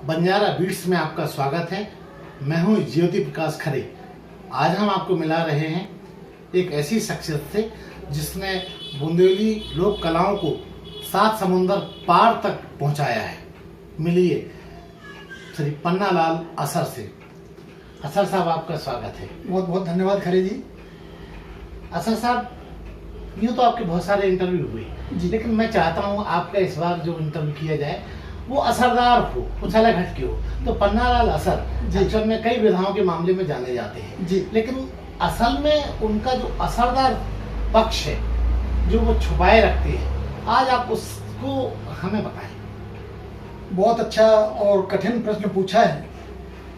Banjara beats में आपका स्वागत है। मैं हूं ज्योति प्रकाश खरे। आज हम आपको मिला रहे हैं एक ऐसी शख्सियत से जिसने बुंदेली लोक कलाओं को 7 समुंदर पार तक पहुंचाया है। मिलिए श्री पन्नालाल असर से। असर साहब, आपका स्वागत है। बहुत बहुत धन्यवाद खरे जी। असर साहब, यूँ तो आपके बहुत सारे इंटरव्यू हुए जी, लेकिन मैं चाहता हूँ आपका इस बार जो इंटरव्यू किया जाए वो असरदार हो, उछाला घटके हो। तो पन्नालाल असर एक्चुअल में कई विधाओं के मामले में जाने जाते हैं जी, लेकिन असल में उनका जो असरदार पक्ष है जो वो छुपाए रखते हैं, आज आप उसको हमें बताएं। बहुत अच्छा और कठिन प्रश्न पूछा है,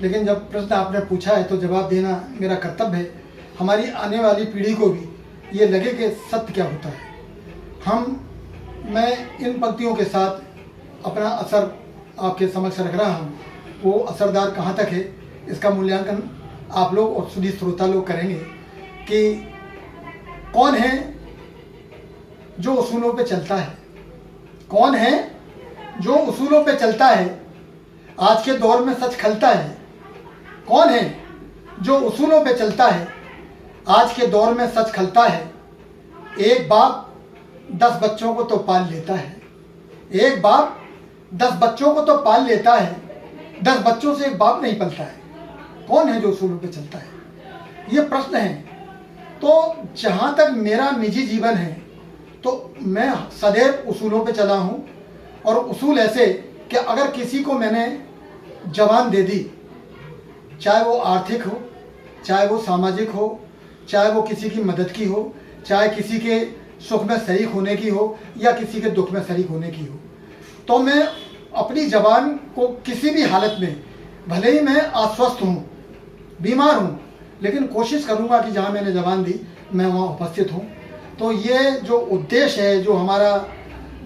लेकिन जब प्रश्न आपने पूछा है तो जवाब देना मेरा कर्तव्य है। हमारी आने वाली पीढ़ी को भी ये लगे कि सत्य क्या होता है। मैं इन पंक्तियों के साथ अपना असर आपके समक्ष रख रहा हूँ। वो असरदार कहाँ तक है इसका मूल्यांकन आप लोग और सुधी श्रोता लोग करेंगे कि कौन है जो उसूलों पे चलता है, कौन है जो उसूलों पे चलता है, आज के दौर में सच खलता है। कौन है जो उसूलों पे चलता है, आज के दौर में सच खलता है। एक बाप 10 बच्चों को तो पाल लेता है, एक बाप 10 बच्चों को तो पाल लेता है, 10 बच्चों से एक बाप नहीं पलता है। कौन है जो उसूलों पे चलता है, ये प्रश्न है। तो जहाँ तक मेरा निजी जीवन है तो मैं सदैव उसूलों पे चला हूँ, और उसूल ऐसे कि अगर किसी को मैंने जबान दे दी, चाहे वो आर्थिक हो, चाहे वो सामाजिक हो, चाहे वो किसी की मदद की हो, चाहे किसी के सुख में शरीक होने की हो या किसी के दुख में शरीक होने की हो, तो मैं अपनी जबान को किसी भी हालत में, भले ही मैं अस्वस्थ हूँ, बीमार हूँ, लेकिन कोशिश करूँगा कि जहाँ मैंने जबान दी मैं वहाँ उपस्थित हूँ। तो ये जो उद्देश्य है, जो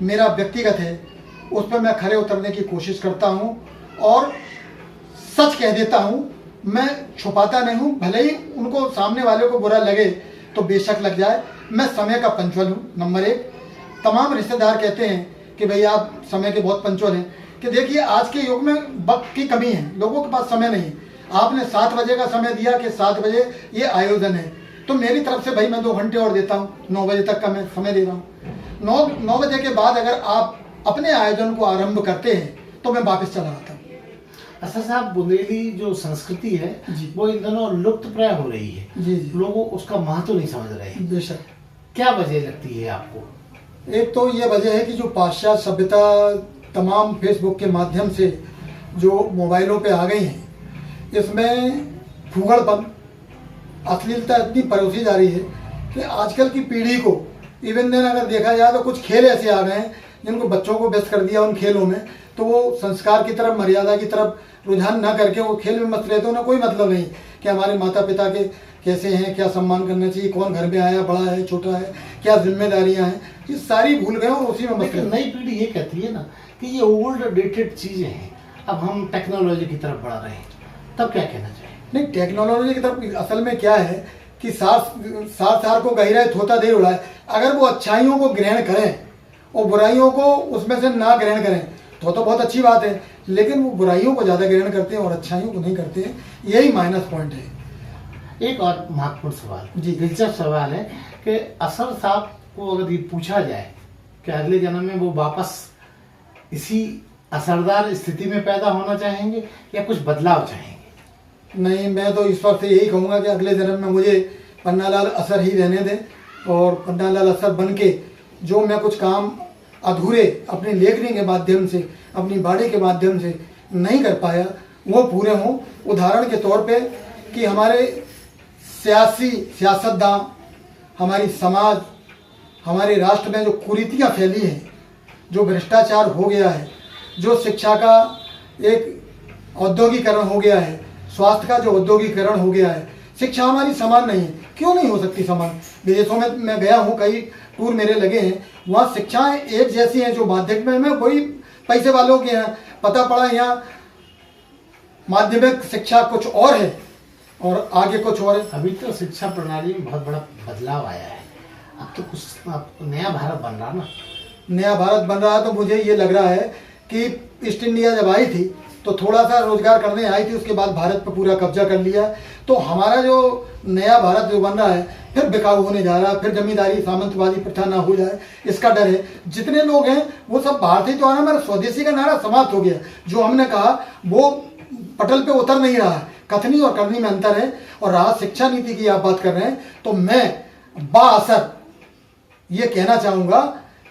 मेरा व्यक्तिगत है, उस पर मैं खरे उतरने की कोशिश करता हूँ और सच कह देता हूँ। मैं छुपाता नहीं हूँ, भले ही उनको सामने वाले को बुरा लगे तो बेशक लग जाए। मैं समय का पंचुअल हूँ, नंबर 1। तमाम रिश्तेदार कहते हैं कि भैया आप समय के बहुत पंचुअल हैं। कि देखिए, आज के युग में वक्त की कमी है, लोगों के पास समय नहीं। आपने 7 बजे का समय दिया कि 7 बजे ये आयोजन है, तो मेरी तरफ से भाई मैं 2 घंटे और देता हूँ, 9 बजे तक का मैं समय दे रहा हूँ। 9 बजे के बाद अगर आप अपने आयोजन को आरंभ करते हैं तो मैं वापस चला आता हूँ। असर साहब, बुंदेली जो संस्कृति है वो इन दिनों लुप्त प्राय हो रही है जी। लोगों उसका महत्व नहीं समझ रहे हैं। बेशक। क्या क्या वजह लगती है आपको? एक तो ये वजह है कि जो पाश्चात्य सभ्यता तमाम फेसबुक के माध्यम से जो मोबाइलों पे आ गई हैं, इसमें फूहड़पन, अश्लीलता इतनी परोसी जा रही है कि आजकल की पीढ़ी को, इवन दिन अगर देखा जाए तो कुछ खेल ऐसे आ गए हैं जिनको बच्चों को व्यस्त कर दिया उन खेलों में, तो वो संस्कार की तरफ, मर्यादा की तरफ रुझान ना करके वो खेल में मस्त रहते। उन्हें कोई मतलब नहीं कि हमारे माता पिता के कैसे हैं, क्या सम्मान करना चाहिए, कौन घर में आया, बड़ा है, छोटा है, क्या जिम्मेदारियां हैं, ये सारी भूल गए और उसी में मस्त रहते। नई पीढ़ी ये कहती है ना कि ये ओल्ड डेटेड चीजें हैं, अब हम टेक्नोलॉजी की तरफ बढ़ रहे हैं, तब क्या कहना चाहिए? नहीं, टेक्नोलॉजी की तरफ असल में क्या है कि सार को गहराई थोता दे उड़ाए। अगर वो अच्छाइयों को ग्रहण करें और बुराइयों को उसमें से ना ग्रहण करें तो बहुत अच्छी बात है, लेकिन वो बुराइयों को ज़्यादा ग्रहण करते हैं और अच्छाइयों को नहीं करते हैं। यही माइनस पॉइंट है। एक और महत्वपूर्ण सवाल, जी, दिलचस्प सवाल है कि असर साहब को अगर ये पूछा जाए कि अगले जन्म में वो वापस इसी असरदार स्थिति में पैदा होना चाहेंगे या कुछ बदलाव चाहेंगे? नहीं, मैं तो इस वक्त से यही कहूँगा कि अगले जन्म में मुझे पन्नालाल असर ही रहने दें, और पन्नालाल असर बन के जो मैं कुछ काम अधूरे अपनी लेखनी के माध्यम से, अपनी बाड़ी के माध्यम से नहीं कर पाया, वो पूरे हों। उदाहरण के तौर पे कि हमारे सियासतदान, हमारी समाज, हमारे राष्ट्र में जो कुरीतियाँ फैली हैं, जो भ्रष्टाचार हो गया है, जो शिक्षा का एक औद्योगिकरण हो गया है, स्वास्थ्य का जो औद्योगिकरण हो गया है, शिक्षा हमारी समान नहीं है। क्यों नहीं हो सकती समान? विदेशों में मैं गया हूँ, कई टूर मेरे लगे हैं, वहाँ शिक्षाएं एक जैसी हैं। जो माध्यमिक में कोई पैसे वालों के हैं, पता पड़ा यहाँ माध्यमिक शिक्षा कुछ और है और आगे कुछ और है। अभी तो शिक्षा प्रणाली में बहुत बड़ा बदलाव आया है, अब तो कुछ नया भारत बन रहा ना। नया भारत बन रहा है तो मुझे ये लग रहा है कि ईस्ट इंडिया जब आई थी तो थोड़ा सा रोजगार करने आई थी, उसके बाद भारत पर पूरा कब्जा कर लिया। तो हमारा जो नया भारत जो बन रहा है फिर बिकाऊ होने जा रहा है, फिर जमींदारी सामंतवादी प्रथा ना हो जाए इसका डर है। जितने लोग हैं वो सब बाहर थे, तो आना मेरा स्वदेशी का नारा समाप्त हो गया। जो हमने कहा वो पटल पे उतर नहीं रहा है, कथनी और करनी में अंतर है। और रहा शिक्षा नीति की आप बात कर रहे हैं, तो मैं बाअसर ये कहना चाहूँगा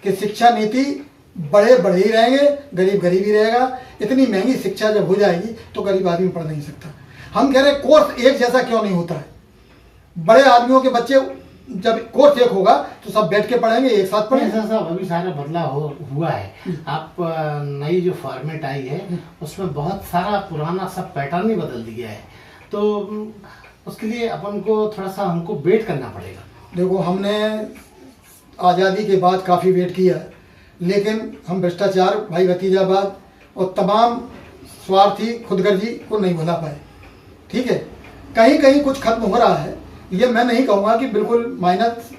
कि शिक्षा नीति बड़े बड़े ही रहेंगे, गरीब गरीब ही रहेगा। इतनी महंगी शिक्षा जब हो जाएगी तो गरीब आदमी पढ़ नहीं सकता। हम कह रहे हैं कोर्स एक जैसा क्यों नहीं होता है। बड़े आदमियों के बच्चे जब कोर्स एक होगा तो सब बैठ के पढ़ेंगे, एक साथ पढ़ेंगे। ऐसा अभी सारा बदलाव हुआ है। आप नई जो फॉर्मेट आई है उसमें बहुत सारा पुराना सब पैटर्न ही बदल दिया है, तो उसके लिए अपन को थोड़ा सा हमको वेट करना पड़ेगा। देखो, हमने आज़ादी के बाद काफ़ी वेट किया, लेकिन हम भ्रष्टाचार, भाई भतीजावाद और तमाम स्वार्थी खुदगर्जी को नहीं भुला पाए। ठीक है, कहीं कहीं कुछ खत्म हो रहा है, ये मैं नहीं कहूँगा कि बिल्कुल माइनस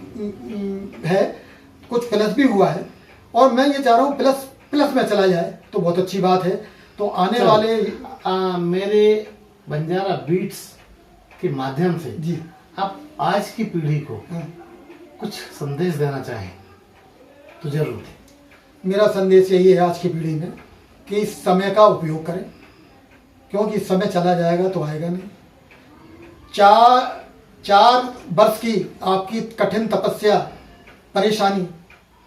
है, कुछ प्लस भी हुआ है। और मैं ये चाह रहा हूँ प्लस में चला जाए तो बहुत अच्छी बात है। तो आने वाले मेरे बंजारा बीट्स के माध्यम से जी आप आज की पीढ़ी को कुछ संदेश देना चाहें तो जरूर दें। मेरा संदेश यही है आज की पीढ़ी में कि इस समय का उपयोग करें, क्योंकि समय चला जाएगा तो आएगा नहीं। 4 वर्ष की आपकी कठिन तपस्या, परेशानी,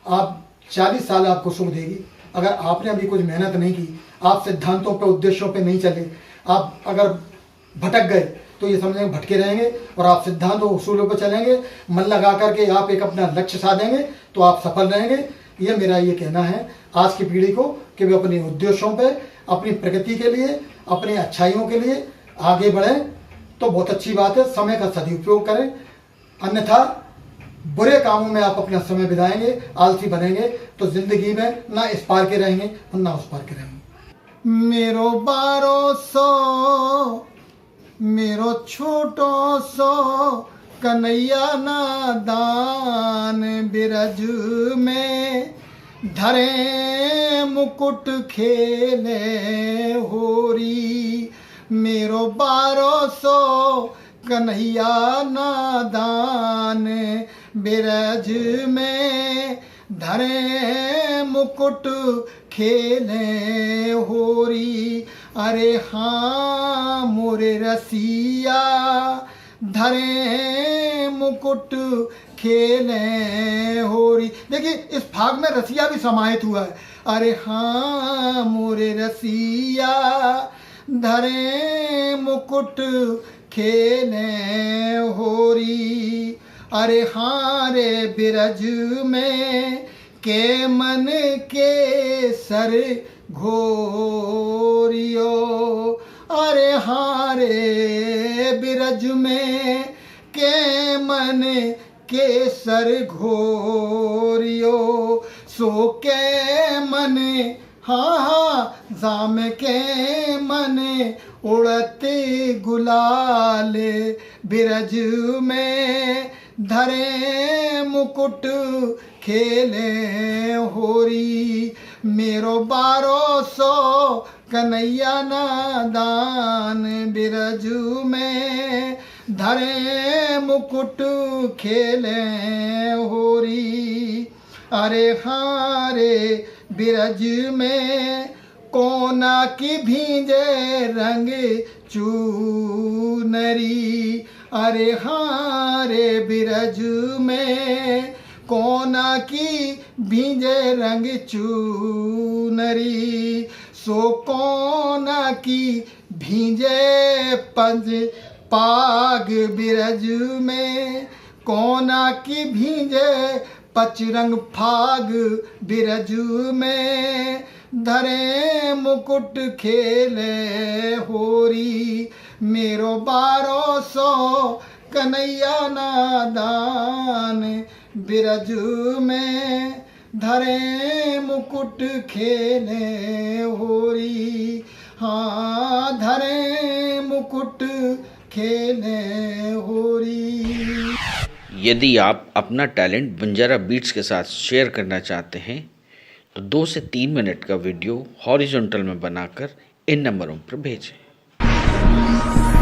आप 40 साल आपको सुख देगी। अगर आपने अभी कुछ मेहनत नहीं की, आप सिद्धांतों पे, उद्देश्यों पे नहीं चले, आप अगर भटक गए तो ये समझेंगे भटके रहेंगे। और आप सिद्धांतों उसूलों पर चलेंगे, मन लगा करके आप एक अपना लक्ष्य साधेंगे तो आप सफल रहेंगे। ये मेरा ये कहना है आज की पीढ़ी को कि वे अपने उद्देश्यों पे, अपनी प्रगति के लिए, अपनी अच्छाइयों के लिए आगे बढ़ें तो बहुत अच्छी बात है। समय का सदुपयोग करें, अन्यथा बुरे कामों में आप अपना समय बिताएंगे, आलसी बनेंगे तो जिंदगी में ना इस पार के रहेंगे और ना उस पार के रहेंगे। मेरो 1200 मेरो छोटो सो कन्हैया नादान, बिरज में धरे मुकुट खेले होरी। मेरो 1200 कन्हैया नादान, बिरज में धरे मुकुट खेले होरी। अरे हाँ मोरे रसिया धरे मुकुट खेले होरी। देखिए, इस भाग में रसिया भी समाहित हुआ है। अरे हाँ मोरे रसिया धरे मुकुट खेले होरी। अरे हाँ रे बिरज में के मन के सर घोरियो। अरे हाँ रे बिरज में के मन के सर घोरियो। सो के मन हाँ जाम के मन उड़ते गुलाल, बिरज में धरे मुकुट खेले होरी। मेरो 1200 कन्हैया नादान, बिरज में धरे मुकुट खेले होरी। अरे हाँ रे बिरज में कोना की भींजे रंग चूनरी। अरे हाँ रे बिरज में कोना की भींजे रंग चूनरी। सो कोना की भींजे पंज पाग, बिरज में कोना की भींजे पचरंग फाग, बिरज में धरे मुकुट खेले होरी। मेरो 1200 कन्हैया नादान, बिरज में धरे मुकुट खेले होरी। हाँ धरे मुकुट खेले होरी। यदि आप अपना टैलेंट बंजारा बीट्स के साथ शेयर करना चाहते हैं तो 2 से 3 मिनट का वीडियो हॉरिजॉन्टल में बनाकर इन नंबरों पर भेजें।